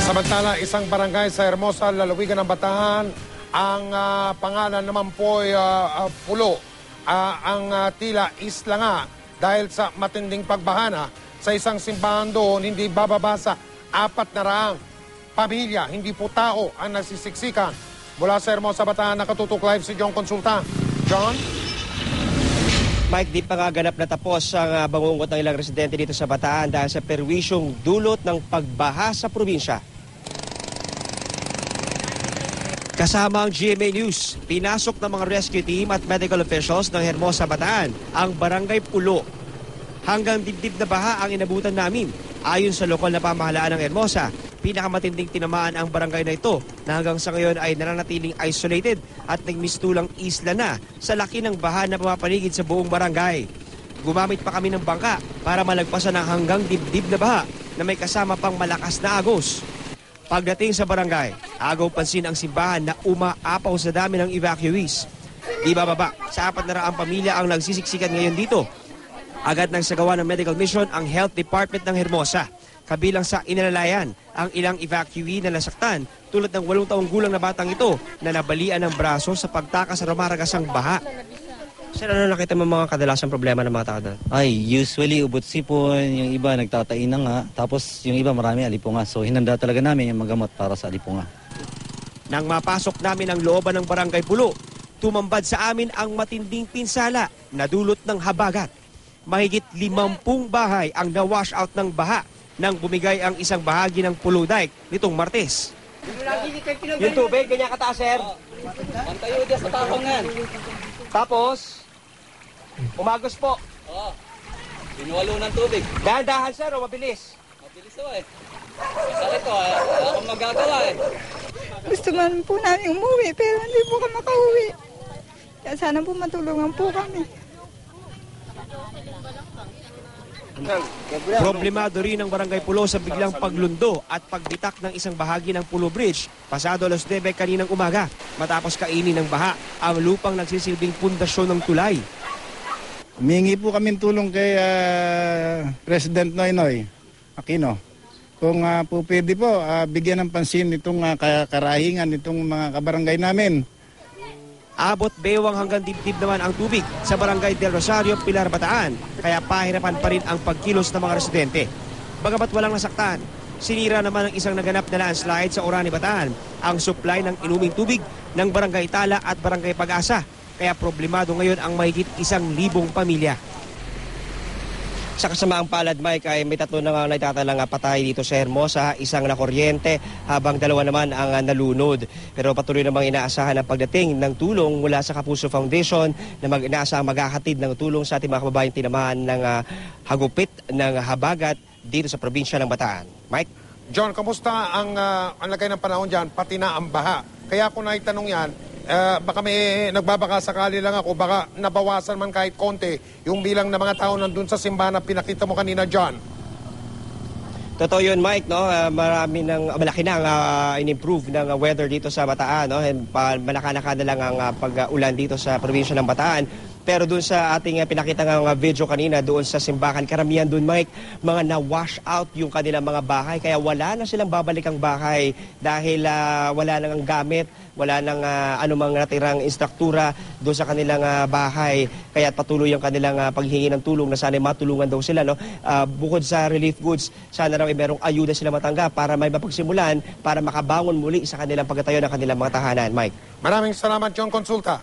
Samantala, isang barangay sa Hermosa, lalawigan ng Bataan, ang pangalan naman po ay Pulo. Ang tila isla nga dahil sa matinding pagbahana sa isang simbahan doon, hindi bababa sa 400 pamilya, hindi po tao ang nagsisiksikan. Mula sa Hermosa, Bataan, nakatutok live si John Consulta. John? Mike, di pa nga ganap na tapos ang bangungot ng ilang residente dito sa Bataan dahil sa perwisyong dulot ng pagbaha sa probinsya. Kasama ang GMA News, pinasok ng mga rescue team at medical officials ng Hermosa, Bataan ang Barangay Pulo. Hanggang dibdib na baha ang inabutan namin. Ayon sa lokal na pamahalaan ng Hermosa, pinakamatinding tinamaan ang barangay na ito na hanggang sa ngayon ay nananatiling isolated at nagmistulang isla na sa laki ng baha na pumapaligid sa buong barangay. Gumamit pa kami ng bangka para malagpasan ang hanggang dibdib na baha na may kasama pang malakas na agos. Pagdating sa barangay, agaw pansin ang simbahan na umaapaw sa dami ng evacuees. Di bababa, sa 400 pamilya ang nagsisiksikan ngayon dito. Agad nang sagawa ng medical mission ang Health Department ng Hermosa. Kabilang sa inalalayan ang ilang evacuee na nasaktan tulad ng 8 taong gulang na batang ito na nabalian ng braso sa pagtakas sa rumaragasang baha. Sir, ano nakita mo mga kadalasang problema ng mga tao doon? Ay, usually ubot sipon, yung iba nagtatain na nga, tapos yung iba marami alipunga. So hinanda talaga namin yung magamot para sa alipunga. Nang mapasok namin ang looban ng Barangay Pulo, tumambad sa amin ang matinding pinsala na dulot ng habagat. Mahigit 50 bahay ang na-wash out ng baha nang bumigay ang isang bahagi ng Pulo Dike nitong Martes. Yung tubig, ganyan kataas, sir? Pantayo dyan sa tahangan. Tapos, umagos po. Oo. Pinuwalo ng tubig. Dahan-dahan, sir, o mabilis? Mabilis o eh. Masakit ko, wala akong magagawa eh. Gusto man po namin umuwi pero hindi po kami makauwi. Kaya sana po matulungan po kami. Problemado rin ang Barangay Pulo sa biglang paglundo at pagbitak ng isang bahagi ng Pulo Bridge pasado alas 9 kaninang umaga matapos kainin ng baha ang lupang nagsisilbing pundasyon ng tulay. Humingi po kami tulong kay President Noynoy Aquino. Kung po pwede po, bigyan ng pansin itong karahingan itong mga kabarangay namin. Abot bewang hanggang dibdib naman ang tubig sa Barangay del Rosario, Pilar, Bataan. Kaya pahirapan pa rin ang pagkilos ng mga residente. Bagamat walang nasaktan, sinira naman ang isang naganap na landslide sa Orani, Bataan ang supply ng inuming tubig ng Barangay Tala at Barangay Pag-asa. Kaya problemado ngayon ang mahigit 1,000 pamilya. Sa kasamaang palad, Mike, ay may 3 na nga naitatalang patay dito sa Hermosa, isang nakuryente habang 2 naman ang nalunod. Pero patuloy namang inaasahan ang pagdating ng tulong mula sa Kapuso Foundation na inaasahang maghahatid ng tulong sa ating mga kababayang tinamaan ng hagupit ng habagat dito sa probinsya ng Bataan. Mike? John, kamusta ang lagay ng panahon dyan, pati na ang baha? Kaya kung naitanong yan, baka may nagbabaka sakali lang ako, baka nabawasan man kahit konti yung bilang ng mga tao nandun sa simbahan na pinakita mo kanina, John. Totoo yun, Mike, no? Malaki na ang in-improve ng weather dito sa Bataan, no? Malaka-laka na lang ang pag-ulan dito sa probinsya ng Bataan. Pero doon sa ating pinakita ng video kanina, doon sa simbahan, karamihan doon, Mike, mga na-wash out yung kanilang mga bahay. Kaya wala na silang babalikang bahay dahil wala nang gamit, wala nang anumang natirang instruktura doon sa kanilang bahay. Kaya patuloy ang kanilang paghingi ng tulong na sana matulungan daw sila. No? Bukod sa relief goods, sana raw merong ayuda sila matanggap para may mapagsimulan, para makabangon muli sa kanilang pagtatayo ng kanilang mga tahanan. Mike. Maraming salamat, John Consulta.